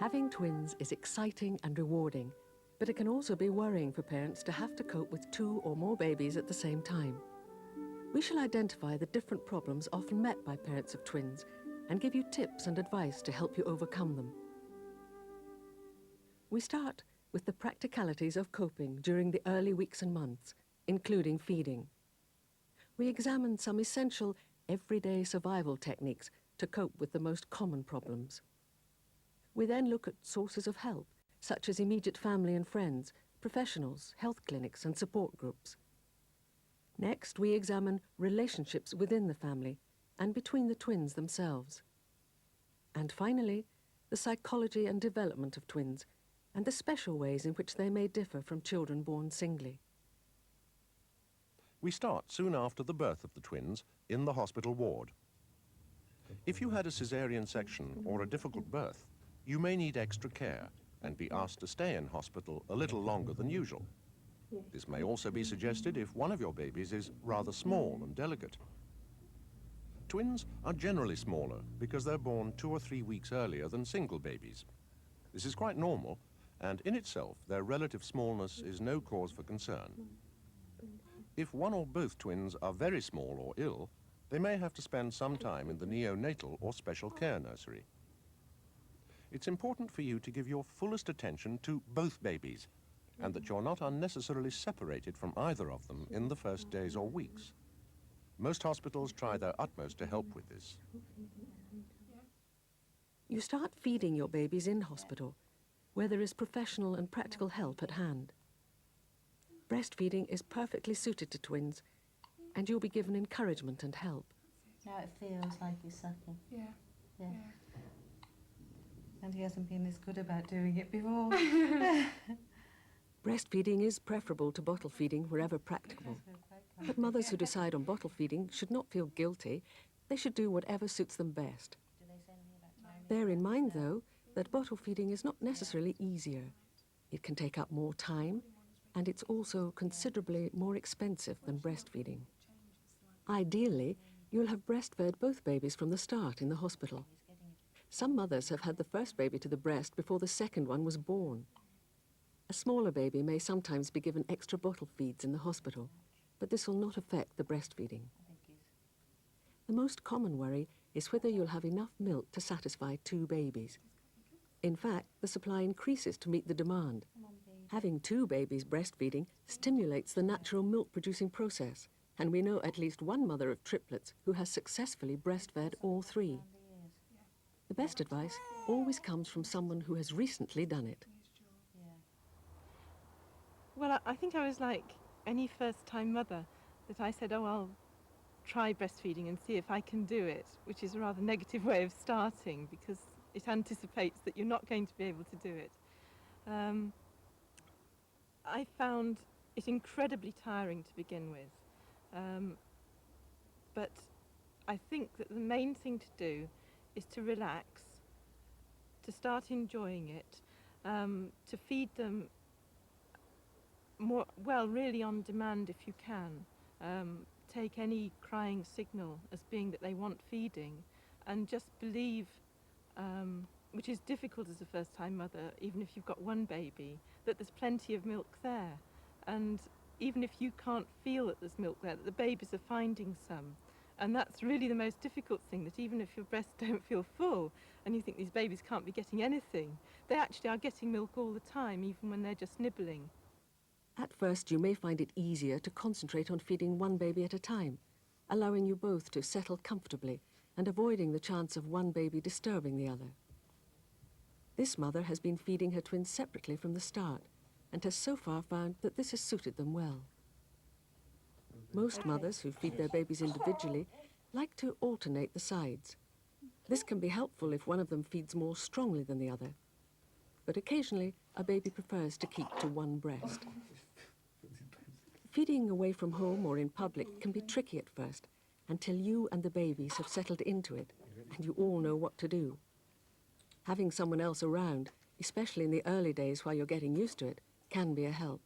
Having twins is exciting and rewarding, but it can also be worrying for parents to have to cope with 2 or more babies at the same time. We shall identify the different problems often met by parents of twins and give you tips and advice to help you overcome them. We start with the practicalities of coping during the early weeks and months, including feeding. We examine some essential everyday survival techniques to cope with the most common problems. We then look at sources of help, such as immediate family and friends, professionals, health clinics and support groups. Next, we examine relationships within the family and between the twins themselves. And finally, the psychology and development of twins and the special ways in which they may differ from children born singly. We start soon after the birth of the twins in the hospital ward. If you had a caesarean section or a difficult birth, you may need extra care and be asked to stay in hospital a little longer than usual. This may also be suggested if one of your babies is rather small and delicate. Twins are generally smaller because they're born 2 or 3 weeks earlier than single babies. This is quite normal, and in itself, their relative smallness is no cause for concern. If one or both twins are very small or ill, they may have to spend some time in the neonatal or special care nursery. It's important for you to give your fullest attention to both babies, and that you're not unnecessarily separated from either of them in the first days or weeks. Most hospitals try their utmost to help with this. You start feeding your babies in hospital, where there is professional and practical help at hand. Breastfeeding is perfectly suited to twins, and you'll be given encouragement and help. Now it feels like you're sucking. Yeah. And he hasn't been as good about doing it before. Breastfeeding is preferable to bottle feeding wherever practicable. But mothers who decide on bottle feeding should not feel guilty. They should do whatever suits them best. Bear in mind, though, that bottle feeding is not necessarily easier. It can take up more time, and it's also considerably more expensive than breastfeeding. Ideally, you'll have breastfed both babies from the start in the hospital. Some mothers have had the first baby to the breast before the second one was born. A smaller baby may sometimes be given extra bottle feeds in the hospital, but this will not affect the breastfeeding. The most common worry is whether you'll have enough milk to satisfy 2 babies. In fact, the supply increases to meet the demand. Having 2 babies breastfeeding stimulates the natural milk-producing process, and we know at least one mother of triplets who has successfully breastfed all 3. The best advice always comes from someone who has recently done it. Well, I think I was like any first-time mother, that I said, oh, I'll try breastfeeding and see if I can do it, which is a rather negative way of starting because it anticipates that you're not going to be able to do it. I found it incredibly tiring to begin with, but I think that the main thing to do is to relax, to start enjoying it, to feed them more, well, really on demand if you can. Take any crying signal as being that they want feeding, and just believe, which is difficult as a first-time mother, even if you've got one baby, that there's plenty of milk there. And even if you can't feel that there's milk there, that the babies are finding some. And that's really the most difficult thing, that even if your breasts don't feel full and you think these babies can't be getting anything, they actually are getting milk all the time, even when they're just nibbling. At first, you may find it easier to concentrate on feeding one baby at a time, allowing you both to settle comfortably and avoiding the chance of one baby disturbing the other. This mother has been feeding her twins separately from the start and has so far found that this has suited them well. Most mothers who feed their babies individually like to alternate the sides. This can be helpful if one of them feeds more strongly than the other. But occasionally, a baby prefers to keep to one breast. Feeding away from home or in public can be tricky at first, until you and the babies have settled into it, and you all know what to do. Having someone else around, especially in the early days while you're getting used to it, can be a help.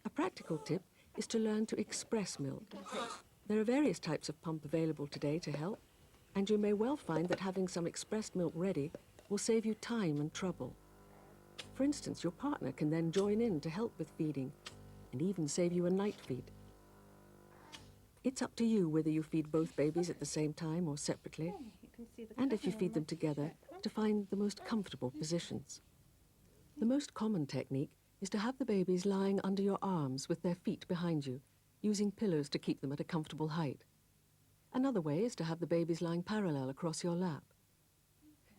A practical tip is to learn to express milk. There are various types of pump available today to help, and you may well find that having some expressed milk ready will save you time and trouble. For instance, your partner can then join in to help with feeding and even save you a night feed. It's up to you whether you feed both babies at the same time or separately, You can see the and if you colour feed on them my together, t-shirt. to find the most comfortable positions. The most common technique is to have the babies lying under your arms with their feet behind you, using pillows to keep them at a comfortable height. Another way is to have the babies lying parallel across your lap.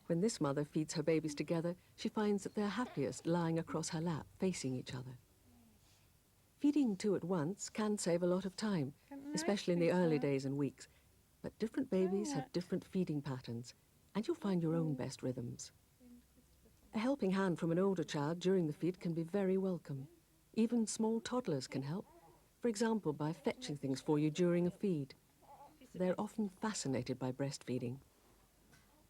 When this mother feeds her babies together, she finds that they're happiest lying across her lap, facing each other. Feeding two at once can save a lot of time, especially in the early days and weeks, but different babies have different feeding patterns, and you'll find your own best rhythms. A helping hand from an older child during the feed can be very welcome. Even small toddlers can help, for example, by fetching things for you during a feed. They're often fascinated by breastfeeding.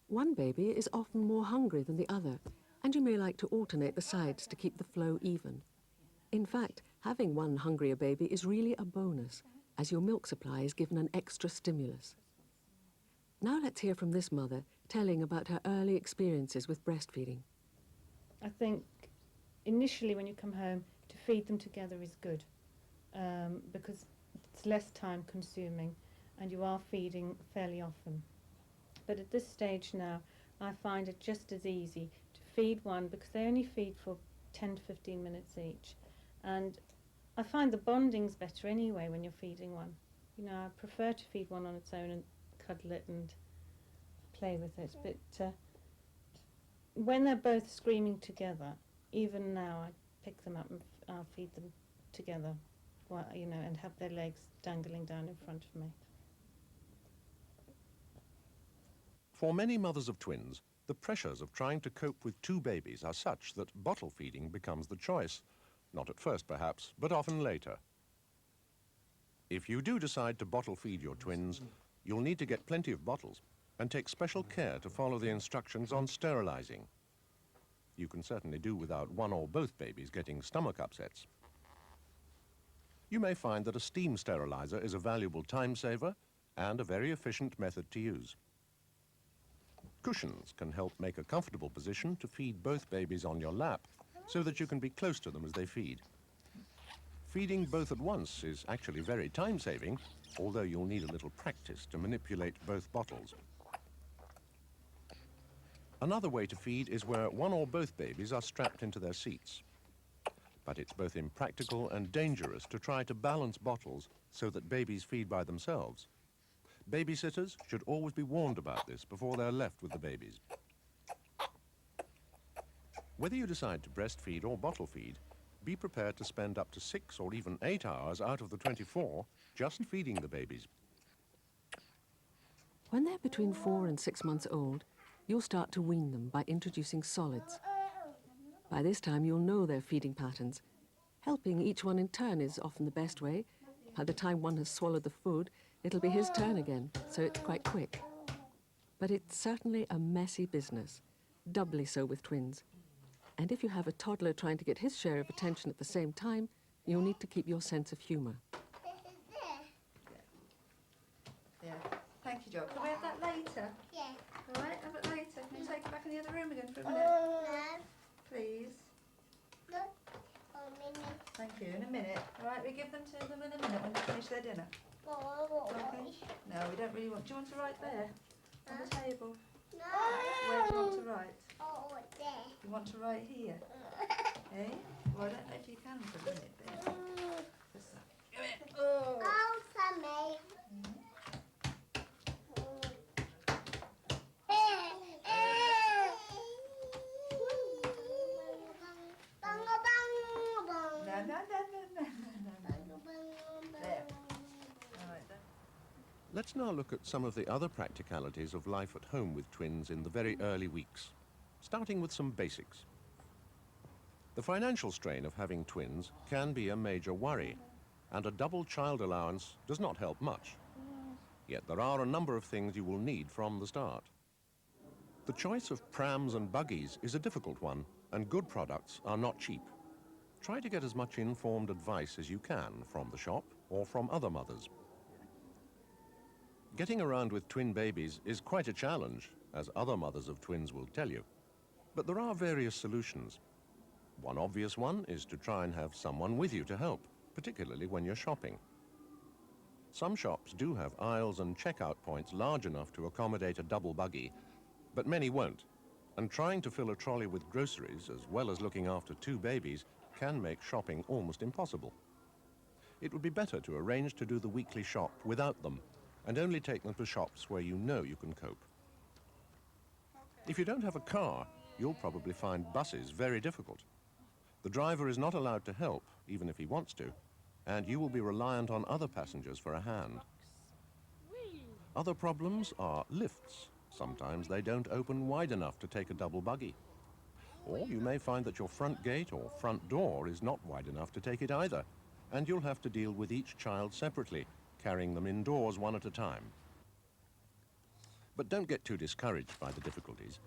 One baby is often more hungry than the other, and you may like to alternate the sides to keep the flow even. In fact, having one hungrier baby is really a bonus, as your milk supply is given an extra stimulus. Now let's hear from this mother, telling about her early experiences with breastfeeding. I think initially when you come home, to feed them together is good, because it's less time consuming and you are feeding fairly often. But at this stage now, I find it just as easy to feed one, because they only feed for 10 to 15 minutes each. And I find the bonding's better anyway when you're feeding one. You know, I prefer to feed one on its own and cuddle it and play with it. But when they're both screaming together, even now I pick them up and I'll feed them together, while, you know, and have their legs dangling down in front of me. For many mothers of twins, the pressures of trying to cope with two babies are such that bottle feeding becomes the choice. Not at first, perhaps, but often later. If you do decide to bottle feed your twins, you'll need to get plenty of bottles and take special care to follow the instructions on sterilizing. You can certainly do without one or both babies getting stomach upsets. You may find that a steam sterilizer is a valuable time saver and a very efficient method to use. Cushions can help make a comfortable position to feed both babies on your lap so that you can be close to them as they feed. Feeding both at once is actually very time-saving, although you'll need a little practice to manipulate both bottles. Another way to feed is where one or both babies are strapped into their seats. But it's both impractical and dangerous to try to balance bottles so that babies feed by themselves. Babysitters should always be warned about this before they're left with the babies. Whether you decide to breastfeed or bottle feed, be prepared to spend up to 6 or even 8 hours out of the 24 just feeding the babies. When they're between 4 and 6 months old, you'll start to wean them by introducing solids. By this time, you'll know their feeding patterns. Helping each one in turn is often the best way. By the time one has swallowed the food, it'll be his turn again, so it's quite quick. But it's certainly a messy business, doubly so with twins. And if you have a toddler trying to get his share of attention at the same time, you'll need to keep your sense of humour. Yeah. Thank you, Joe. Can we have that later? Yeah. All right, have it later. Can you take it back in the other room again for a minute? No. Please. No. Oh, Minnie. Thank you. In a minute. All right, we give them to them in a minute when they finish their dinner. Okay? No, we don't really want... Do you want to write there? On the table? No. Where do you want to write? Oh, there. You want to write here? Eh? Well, I don't know if you can for a minute, then. Just that. Come here. Oh. Oh, Sammy. No, no, no, no, no, no, no. There. All right, then. Let's now look at some of the other practicalities of life at home with twins in the very early weeks, starting with some basics. The financial strain of having twins can be a major worry, and a double child allowance does not help much. Yet there are a number of things you will need from the start. The choice of prams and buggies is a difficult one, and good products are not cheap. Try to get as much informed advice as you can from the shop or from other mothers. Getting around with twin babies is quite a challenge, as other mothers of twins will tell you. But there are various solutions. One obvious one is to try and have someone with you to help, particularly when you're shopping. Some shops do have aisles and checkout points large enough to accommodate a double buggy, but many won't. And trying to fill a trolley with groceries, as well as looking after 2 babies, can make shopping almost impossible. It would be better to arrange to do the weekly shop without them, and only take them to shops where you know you can cope. If you don't have a car, you'll probably find buses very difficult. The driver is not allowed to help, even if he wants to, and you will be reliant on other passengers for a hand. Other problems are lifts. Sometimes they don't open wide enough to take a double buggy. Or you may find that your front gate or front door is not wide enough to take it either, and you'll have to deal with each child separately, carrying them indoors one at a time. But don't get too discouraged by the difficulties.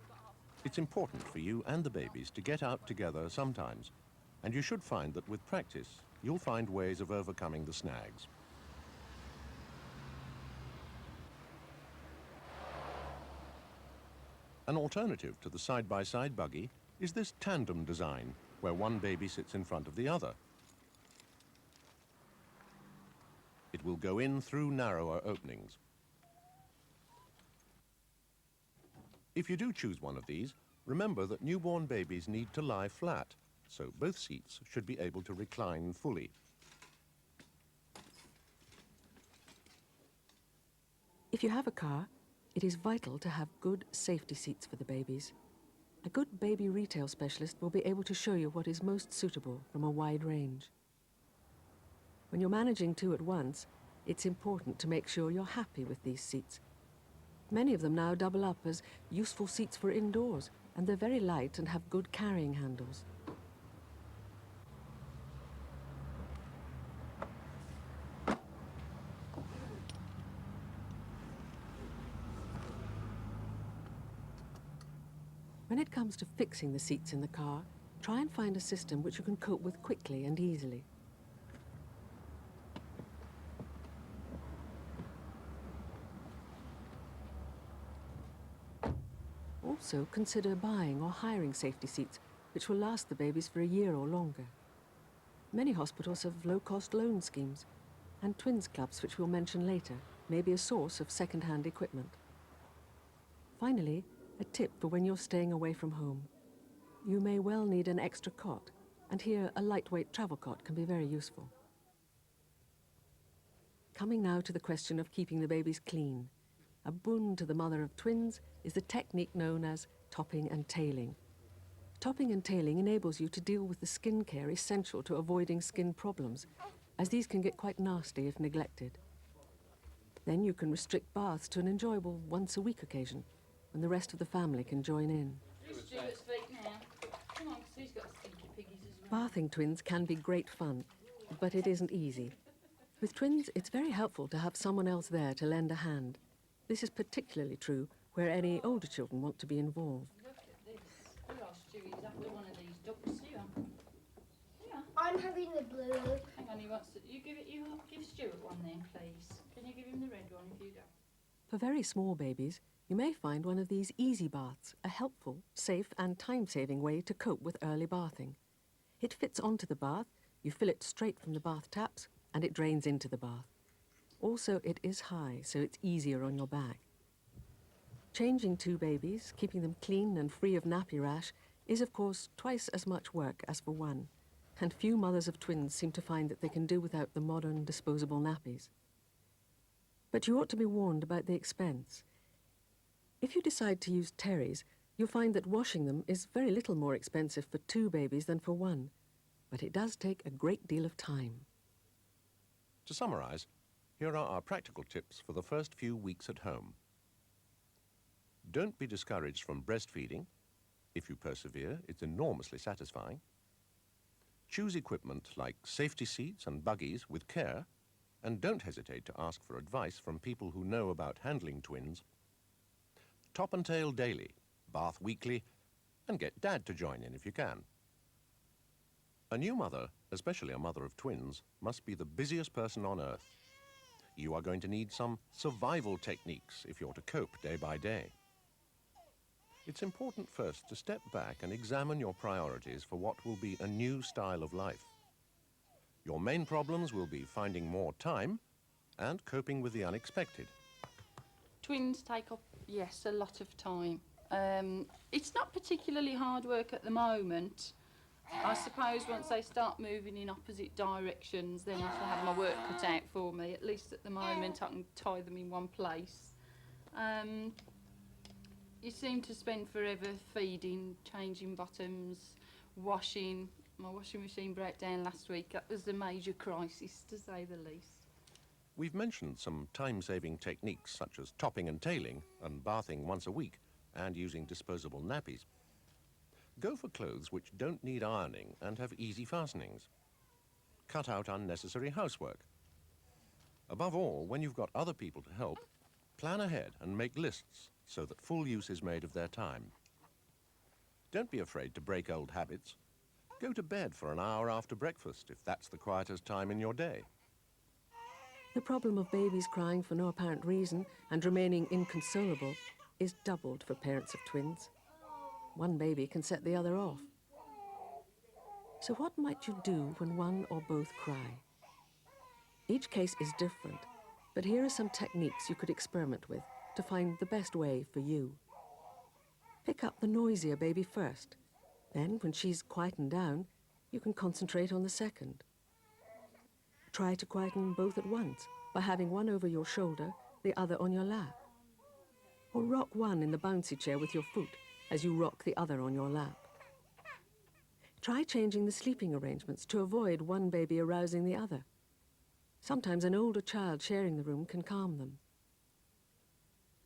It's important for you and the babies to get out together sometimes, and you should find that with practice, you'll find ways of overcoming the snags. An alternative to the side-by-side buggy is this tandem design, where one baby sits in front of the other. It will go in through narrower openings. If you do choose one of these, remember that newborn babies need to lie flat, so both seats should be able to recline fully. If you have a car, it is vital to have good safety seats for the babies. A good baby retail specialist will be able to show you what is most suitable from a wide range. When you're managing 2 at once, it's important to make sure you're happy with these seats. Many of them now double up as useful seats for indoors, and they're very light and have good carrying handles. When it comes to fixing the seats in the car, try and find a system which you can cope with quickly and easily. Also, consider buying or hiring safety seats which will last the babies for a year or longer. Many hospitals have low-cost loan schemes, and twins clubs, which we'll mention later, may be a source of second-hand equipment. Finally, a tip for when you're staying away from home. You may well need an extra cot, and here a lightweight travel cot can be very useful. Coming now to the question of keeping the babies clean. A boon to the mother of twins is the technique known as topping and tailing. Topping and tailing enables you to deal with the skin care essential to avoiding skin problems, as these can get quite nasty if neglected. Then you can restrict baths to an enjoyable once-a-week occasion, when the rest of the family can join in. Bathing twins can be great fun, but it isn't easy. With twins, it's very helpful to have someone else there to lend a hand. This is particularly true where any older children want to be involved. Look at this. You asked Stewie exactly one of these ducks, do you? Yeah. I'm having the blue. Hang on, he wants to. You give Stuart one then, please. Can you give him the red one if you go? For very small babies, you may find one of these easy baths a helpful, safe and time-saving way to cope with early bathing. It fits onto the bath, you fill it straight from the bath taps, and it drains into the bath. Also, it is high, so it's easier on your back. Changing 2 babies, keeping them clean and free of nappy rash, is of course twice as much work as for one, and few mothers of twins seem to find that they can do without the modern disposable nappies. But you ought to be warned about the expense. If you decide to use terries, you'll find that washing them is very little more expensive for 2 babies than for 1, but it does take a great deal of time. To summarize, here are our practical tips for the first few weeks at home. Don't be discouraged from breastfeeding. If you persevere, it's enormously satisfying. Choose equipment like safety seats and buggies with care, and don't hesitate to ask for advice from people who know about handling twins. Top and tail daily, bath weekly, and get Dad to join in if you can. A new mother, especially a mother of twins, must be the busiest person on earth. You are going to need some survival techniques if you're to cope day by day. It's important first to step back and examine your priorities for what will be a new style of life. Your main problems will be finding more time and coping with the unexpected. Twins take up, yes, a lot of time. It's not particularly hard work at the moment. I suppose once they start moving in opposite directions, then I shall have my work cut out for me. At least at the moment I can tie them in one place. You seem to spend forever feeding, changing bottoms, washing. My washing machine broke down last week. That was a major crisis, to say the least. We've mentioned some time-saving techniques such as topping and tailing and bathing once a week and using disposable nappies. Go for clothes which don't need ironing and have easy fastenings. Cut out unnecessary housework. Above all, when you've got other people to help, plan ahead and make lists so that full use is made of their time. Don't be afraid to break old habits. Go to bed for an hour after breakfast if that's the quietest time in your day. The problem of babies crying for no apparent reason and remaining inconsolable is doubled for parents of twins. One baby can set the other off. So what might you do when one or both cry? Each case is different, but here are some techniques you could experiment with to find the best way for you. Pick up the noisier baby first. Then, when she's quietened down, you can concentrate on the second. Try to quieten both at once by having one over your shoulder, the other on your lap. Or rock one in the bouncy chair with your foot as you rock the other on your lap. Try changing the sleeping arrangements to avoid one baby arousing the other. Sometimes an older child sharing the room can calm them.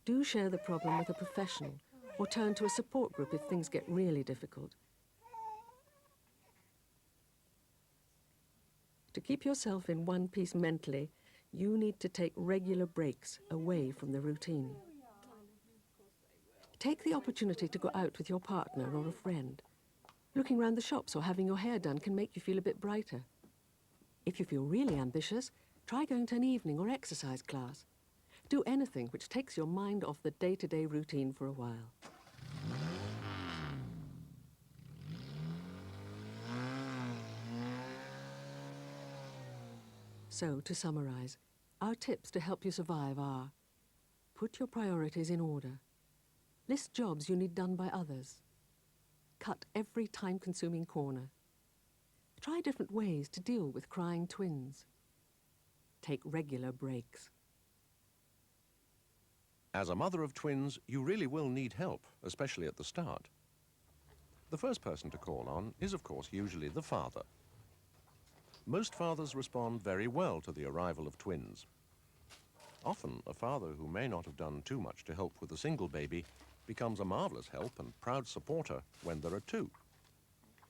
Do share the problem with a professional or turn to a support group if things get really difficult. To keep yourself in one piece mentally, you need to take regular breaks away from the routine. Take the opportunity to go out with your partner or a friend. Looking round the shops or having your hair done can make you feel a bit brighter. If you feel really ambitious, try going to an evening or exercise class. Do anything which takes your mind off the day-to-day routine for a while. So, to summarize, our tips to help you survive are: put your priorities in order. List jobs you need done by others. Cut every time-consuming corner. Try different ways to deal with crying twins. Take regular breaks. As a mother of twins, you really will need help, especially at the start. The first person to call on is, of course, usually the father. Most fathers respond very well to the arrival of twins. Often, a father who may not have done too much to help with a single baby becomes a marvelous help and proud supporter when there are two.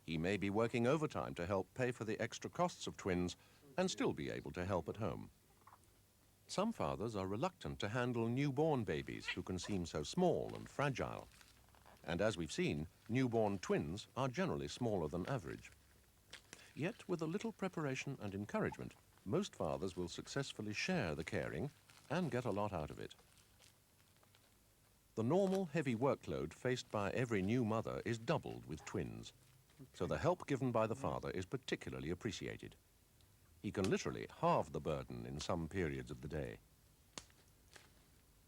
He may be working overtime to help pay for the extra costs of twins and still be able to help at home. Some fathers are reluctant to handle newborn babies who can seem so small and fragile. And as we've seen, newborn twins are generally smaller than average. Yet, with a little preparation and encouragement, most fathers will successfully share the caring and get a lot out of it. The normal heavy workload faced by every new mother is doubled with twins, so the help given by the father is particularly appreciated. He can literally halve the burden in some periods of the day.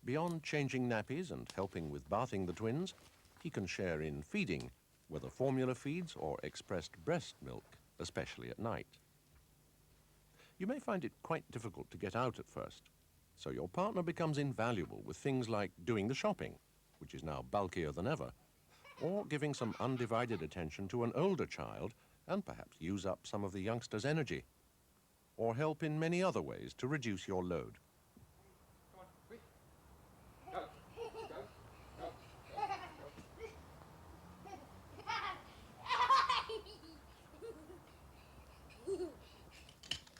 Beyond changing nappies and helping with bathing the twins, he can share in feeding, whether formula feeds or expressed breast milk, especially at night. You may find it quite difficult to get out at first, so your partner becomes invaluable with things like doing the shopping, which is now bulkier than ever, or giving some undivided attention to an older child and perhaps use up some of the youngster's energy, or help in many other ways to reduce your load.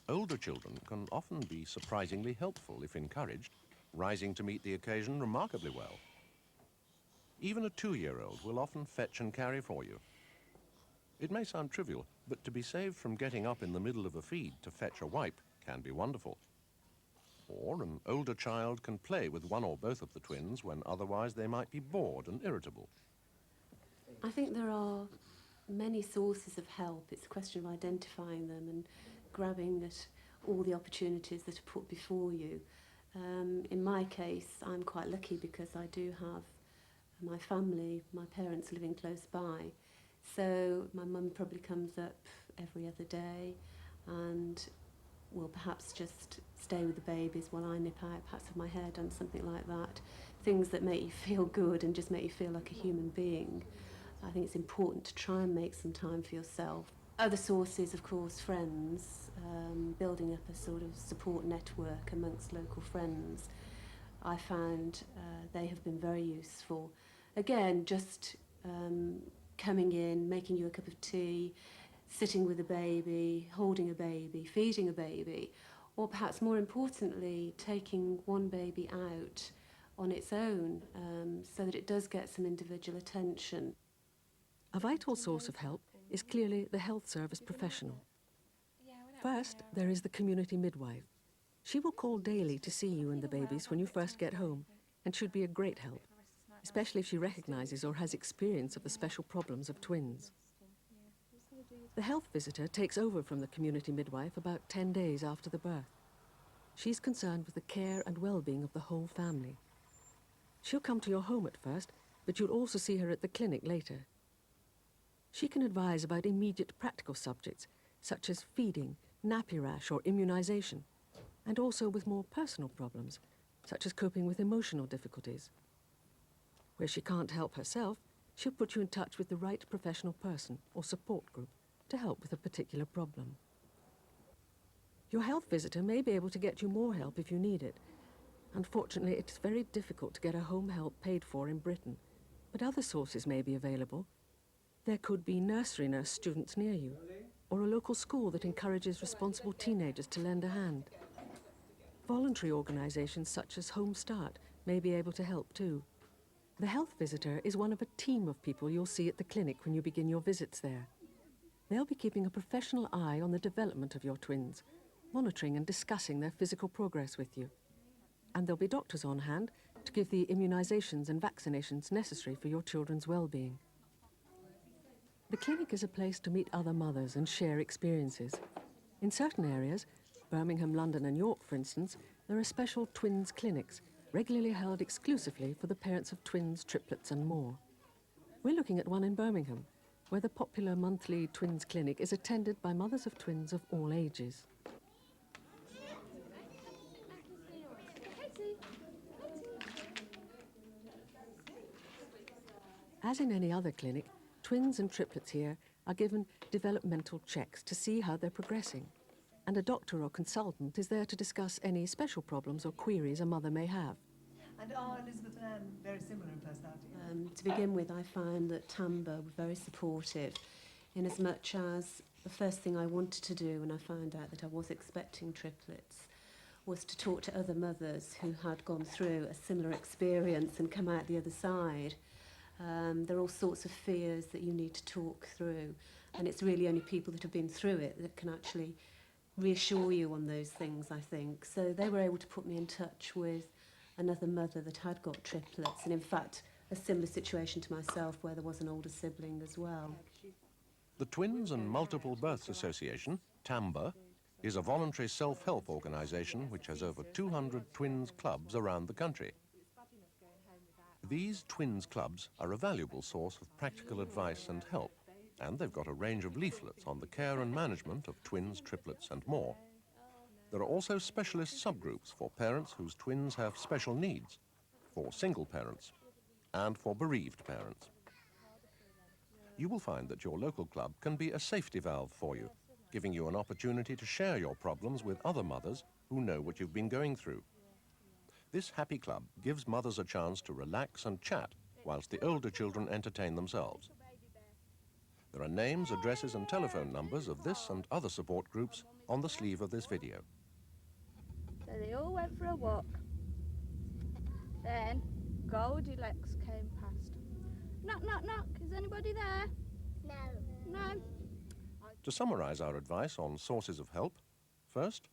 Older children can often be surprisingly helpful if encouraged, rising to meet the occasion remarkably well. Even a 2-year-old will often fetch and carry for you. It may sound trivial, but to be saved from getting up in the middle of a feed to fetch a wipe can be wonderful. Or an older child can play with one or both of the twins when otherwise they might be bored and irritable. I think there are many sources of help. It's a question of identifying them and grabbing at all the opportunities that are put before you. In my case, I'm quite lucky because I do have my family, my parents living close by. So my mum probably comes up every other day and will perhaps just stay with the babies while I nip out, perhaps have my hair done, something like that. Things that make you feel good and just make you feel like a human being. I think it's important to try and make some time for yourself. Other sources, of course, friends, building up a sort of support network amongst local friends. I found they have been very useful. Again, just coming in, making you a cup of tea, sitting with a baby, holding a baby, feeding a baby, or perhaps more importantly, taking one baby out on its own so that it does get some individual attention. A vital source of help is clearly the health service professional. First, there is the community midwife. She will call daily to see you and the babies when you first get home, and should be a great help, especially if she recognises or has experience of the special problems of twins. The health visitor takes over from the community midwife about 10 days after the birth. She's concerned with the care and well-being of the whole family. She'll come to your home at first, but you'll also see her at the clinic later. She can advise about immediate practical subjects, such as feeding, nappy rash or immunisation, and also with more personal problems, such as coping with emotional difficulties. Where she can't help herself, she'll put you in touch with the right professional person or support group to help with a particular problem. Your health visitor may be able to get you more help if you need it. Unfortunately, it's very difficult to get a home help paid for in Britain, but other sources may be available. There could be nursery nurse students near you, or a local school that encourages responsible teenagers to lend a hand. Voluntary organisations such as Home Start may be able to help too. The health visitor is one of a team of people you'll see at the clinic when you begin your visits there. They'll be keeping a professional eye on the development of your twins, monitoring and discussing their physical progress with you. And there'll be doctors on hand to give the immunisations and vaccinations necessary for your children's well-being. The clinic is a place to meet other mothers and share experiences. In certain areas, Birmingham, London and York for instance, there are special twins clinics, regularly held exclusively for the parents of twins, triplets and more. We're looking at one in Birmingham, where the popular monthly twins clinic is attended by mothers of twins of all ages. As in any other clinic, twins and triplets here are given developmental checks to see how they're progressing. And a doctor or consultant is there to discuss any special problems or queries a mother may have. And are Elizabeth and Anne very similar in personality? To begin with, I found that Tamba were very supportive, in as much as the first thing I wanted to do when I found out that I was expecting triplets was to talk to other mothers who had gone through a similar experience and come out the other side. There are all sorts of fears that you need to talk through, and it's really only people that have been through it that can actually reassure you on those things, I think. So they were able to put me in touch with another mother that had got triplets, and in fact a similar situation to myself where there was an older sibling as well. The Twins and Multiple Births Association, TAMBA, is a voluntary self-help organisation which has over 200 twins clubs around the country. These twins clubs are a valuable source of practical advice and help, and they've got a range of leaflets on the care and management of twins, triplets and more. There are also specialist subgroups for parents whose twins have special needs, for single parents, and for bereaved parents. You will find that your local club can be a safety valve for you, giving you an opportunity to share your problems with other mothers who know what you've been going through. This happy club gives mothers a chance to relax and chat whilst the older children entertain themselves. There are names, addresses and telephone numbers of this and other support groups on the sleeve of this video. So they all went for a walk. Then Goldilocks came past. Knock, knock, knock. Is anybody there? No. No. To summarise our advice on sources of help, first,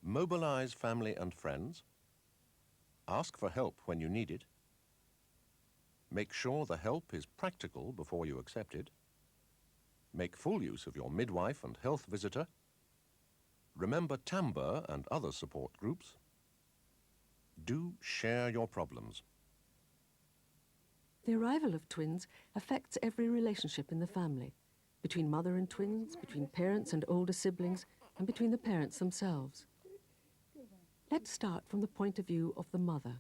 mobilise family and friends. Ask for help when you need it. Make sure the help is practical before you accept it. Make full use of your midwife and health visitor. Remember timbre and other support groups. Do share your problems. The arrival of twins affects every relationship in the family, between mother and twins, between parents and older siblings, and between the parents themselves. Let's start from the point of view of the mother.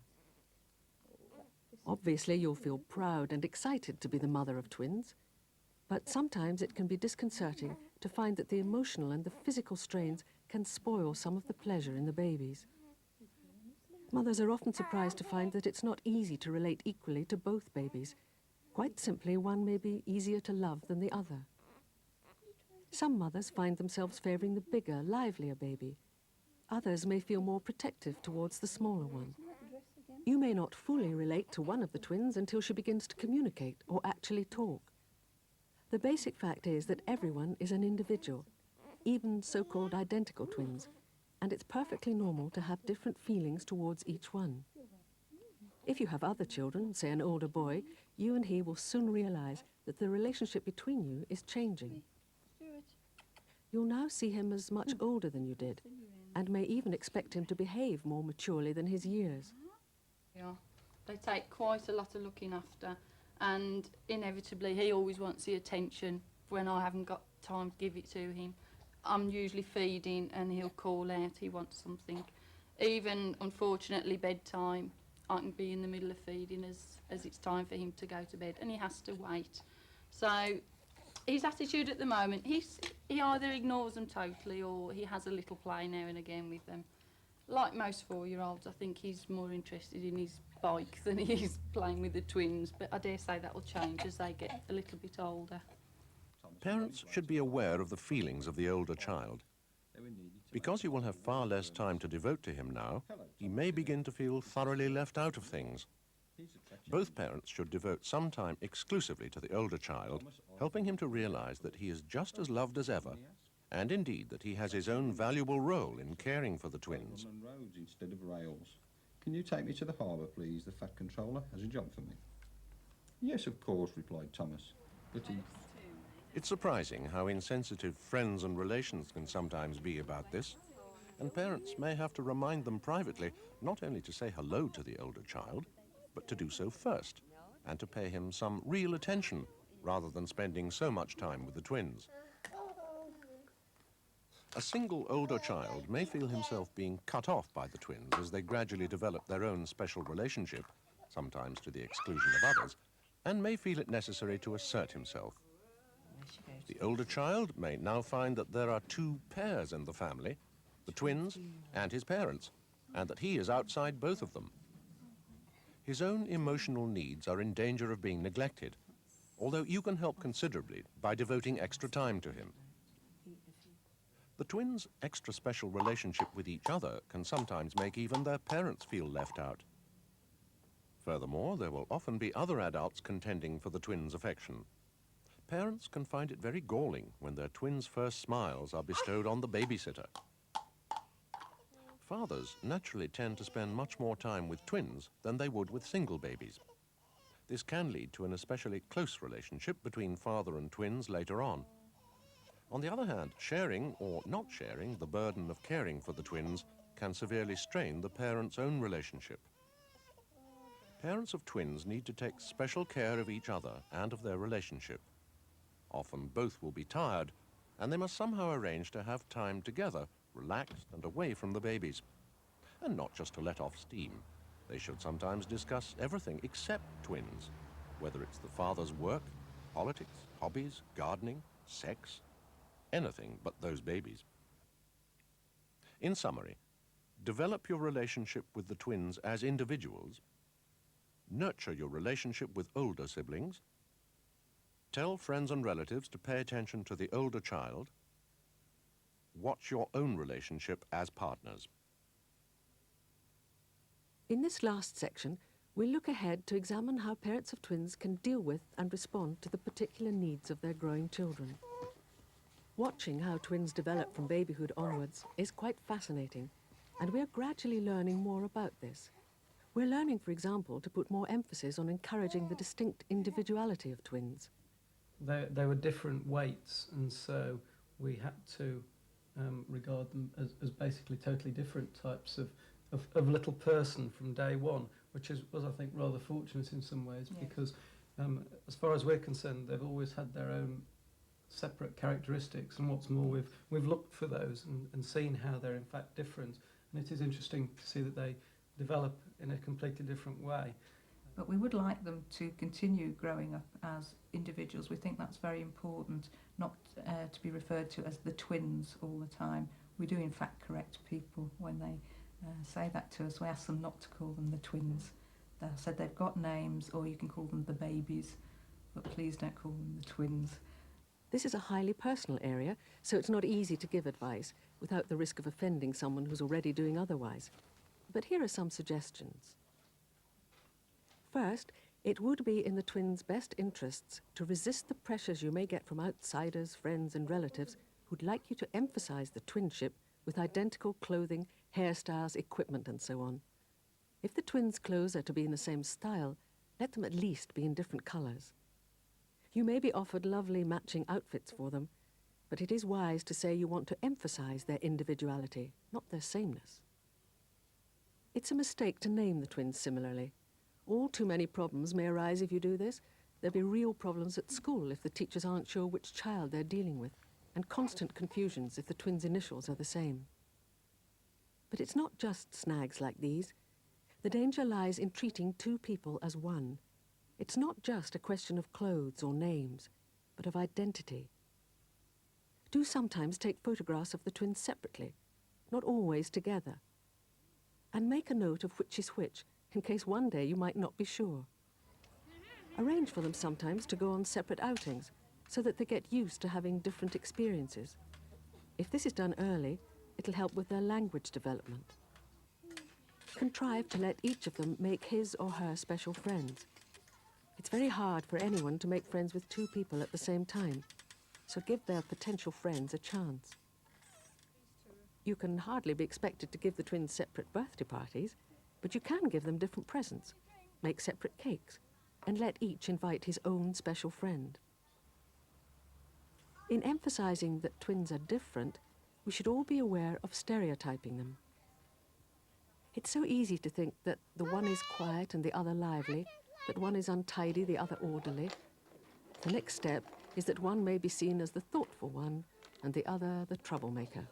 Obviously, you'll feel proud and excited to be the mother of twins, but sometimes it can be disconcerting to find that the emotional and the physical strains can spoil some of the pleasure in the babies. Mothers are often surprised to find that it's not easy to relate equally to both babies. Quite simply, one may be easier to love than the other. Some mothers find themselves favouring the bigger, livelier baby. Others may feel more protective towards the smaller one. You may not fully relate to one of the twins until she begins to communicate or actually talk. The basic fact is that everyone is an individual, even so-called identical twins, and it's perfectly normal to have different feelings towards each one. If you have other children, say an older boy, you and he will soon realise that the relationship between you is changing. You'll now see him as much older than you did, and may even expect him to behave more maturely than his years. Yeah, they take quite a lot of looking after, and inevitably he always wants the attention when I haven't got time to give it to him. I'm usually feeding and he'll call out he wants something. Even, unfortunately, bedtime, I can be in the middle of feeding as it's time for him to go to bed, and he has to wait. So his attitude at the moment, he either ignores them totally or he has a little play now and again with them. Like most 4-year-olds, I think he's more interested in his bike than he is playing with the twins, but I dare say that will change as they get a little bit older. Parents should be aware of the feelings of the older child. Because you will have far less time to devote to him now, he may begin to feel thoroughly left out of things. Both parents should devote some time exclusively to the older child, helping him to realise that he is just as loved as ever, and indeed that he has his own valuable role in caring for the twins. Roads instead of rails. Can you take me to the harbour, please? The Fat Controller has a job for me. Yes, of course, replied Thomas. But he... It's surprising how insensitive friends and relations can sometimes be about this, and parents may have to remind them privately not only to say hello to the older child, but to do so first, and to pay him some real attention, rather than spending so much time with the twins. A single older child may feel himself being cut off by the twins as they gradually develop their own special relationship, sometimes to the exclusion of others, and may feel it necessary to assert himself. The older child may now find that there are two pairs in the family, the twins and his parents, and that he is outside both of them. His own emotional needs are in danger of being neglected, although you can help considerably by devoting extra time to him. The twins' extra special relationship with each other can sometimes make even their parents feel left out. Furthermore, there will often be other adults contending for the twins' affection. Parents can find it very galling when their twins' first smiles are bestowed on the babysitter. Fathers naturally tend to spend much more time with twins than they would with single babies. This can lead to an especially close relationship between father and twins later on. On the other hand, sharing or not sharing the burden of caring for the twins can severely strain the parents' own relationship. Parents of twins need to take special care of each other and of their relationship. Often both will be tired, and they must somehow arrange to have time together, relaxed and away from the babies. And not just to let off steam. They should sometimes discuss everything except twins, whether it's the father's work, politics, hobbies, gardening, sex, anything but those babies. In summary, develop your relationship with the twins as individuals, nurture your relationship with older siblings, tell friends and relatives to pay attention to the older child, watch your own relationship as partners. In this last section, we'll look ahead to examine how parents of twins can deal with and respond to the particular needs of their growing children. Watching how twins develop from babyhood onwards is quite fascinating, and we are gradually learning more about this. We're learning, for example, to put more emphasis on encouraging the distinct individuality of twins. They were different weights, and so we had to regard them as basically totally different types of little person from day one, which was, I think, rather fortunate in some ways, Yes. because as far as we're concerned, they've always had their own separate characteristics, and what's more, we've looked for those and seen how they're in fact different, and it is interesting to see that they develop in a completely different way. But we would like them to continue growing up as individuals. We think that's very important, not to be referred to as the twins all the time. We do in fact correct people when they say that to us. We ask them not to call them the twins. They said they've got names, or you can call them the babies, but please don't call them the twins. This is a highly personal area, so it's not easy to give advice without the risk of offending someone who's already doing otherwise. But here are some suggestions. First, it would be in the twins' best interests to resist the pressures you may get from outsiders, friends and relatives who'd like you to emphasize the twinship with identical clothing, hairstyles, equipment and so on. If the twins' clothes are to be in the same style, let them at least be in different colors. You may be offered lovely matching outfits for them, but it is wise to say you want to emphasize their individuality, not their sameness. It's a mistake to name the twins similarly. All too many problems may arise if you do this. There'll be real problems at school if the teachers aren't sure which child they're dealing with, and constant confusions if the twins' initials are the same. But it's not just snags like these. The danger lies in treating two people as one. It's not just a question of clothes or names, but of identity. Do sometimes take photographs of the twins separately, not always together. And make a note of which is which, in case one day you might not be sure. Arrange for them sometimes to go on separate outings, so that they get used to having different experiences. If this is done early, it'll help with their language development. Contrive to let each of them make his or her special friends. It's very hard for anyone to make friends with two people at the same time, so give their potential friends a chance. You can hardly be expected to give the twins separate birthday parties, but you can give them different presents, make separate cakes, and let each invite his own special friend. In emphasizing that twins are different, we should all be aware of stereotyping them. It's so easy to think that the one is quiet and the other lively, that one is untidy, the other orderly. The next step is that one may be seen as the thoughtful one and the other the troublemaker.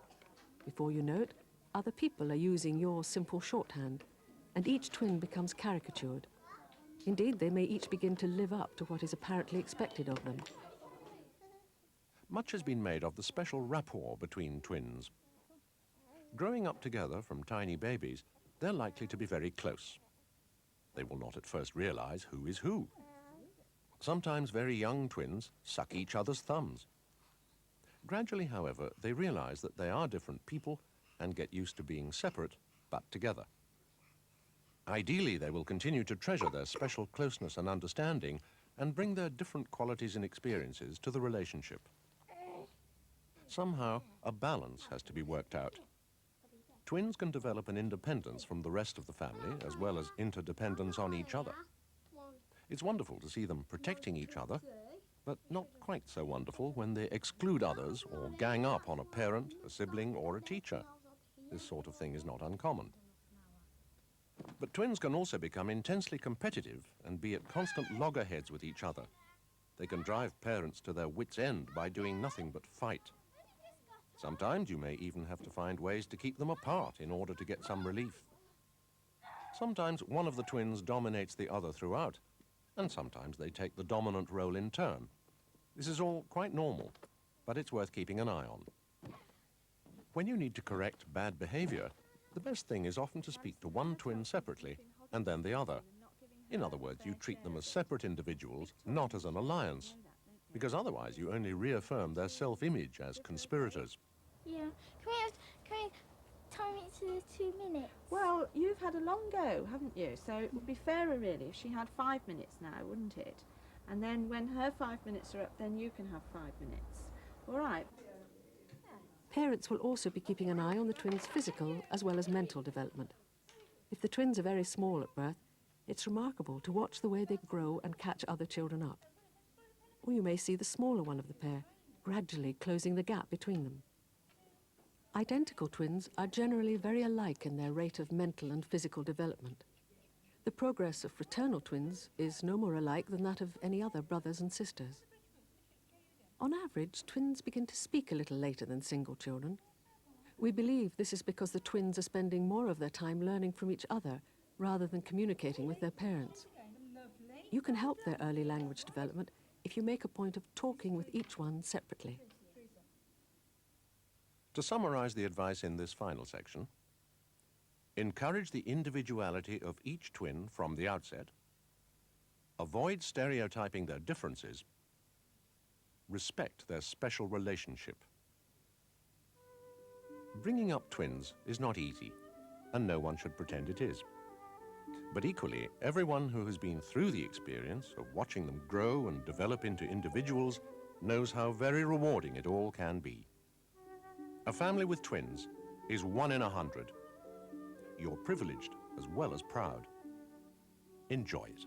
Before you know it, other people are using your simple shorthand, and each twin becomes caricatured. Indeed, they may each begin to live up to what is apparently expected of them. Much has been made of the special rapport between twins. Growing up together from tiny babies, they're likely to be very close. They will not at first realize who is who. Sometimes very young twins suck each other's thumbs. Gradually, however, they realize that they are different people and get used to being separate but together. Ideally, they will continue to treasure their special closeness and understanding and bring their different qualities and experiences to the relationship. Somehow, a balance has to be worked out. Twins can develop an independence from the rest of the family as well as interdependence on each other. It's wonderful to see them protecting each other, but not quite so wonderful when they exclude others or gang up on a parent, a sibling, or a teacher. This sort of thing is not uncommon. But twins can also become intensely competitive and be at constant loggerheads with each other. They can drive parents to their wits' end by doing nothing but fight. Sometimes you may even have to find ways to keep them apart in order to get some relief. Sometimes one of the twins dominates the other throughout, and sometimes they take the dominant role in turn. This is all quite normal, but it's worth keeping an eye on. When you need to correct bad behavior, the best thing is often to speak to one twin separately and then the other. In other words, you treat them as separate individuals, not as an alliance, because otherwise you only reaffirm their self-image as conspirators. Yeah. Can we time it to the 2 minutes? Well, you've had a long go, haven't you? So it would be fairer, really, if she had 5 minutes now, wouldn't it? And then when her 5 minutes are up, then you can have 5 minutes. All right? Parents will also be keeping an eye on the twins' physical as well as mental development. If the twins are very small at birth, it's remarkable to watch the way they grow and catch other children up. Or you may see the smaller one of the pair, gradually closing the gap between them. Identical twins are generally very alike in their rate of mental and physical development. The progress of fraternal twins is no more alike than that of any other brothers and sisters. On average, twins begin to speak a little later than single children. We believe this is because the twins are spending more of their time learning from each other rather than communicating with their parents. You can help their early language development if you make a point of talking with each one separately. To summarize the advice in this final section, encourage the individuality of each twin from the outset, avoid stereotyping their differences, respect their special relationship. Bringing up twins is not easy, and no one should pretend it is. But equally, everyone who has been through the experience of watching them grow and develop into individuals knows how very rewarding it all can be. A family with twins is 1 in 100. You're privileged as well as proud. Enjoy it.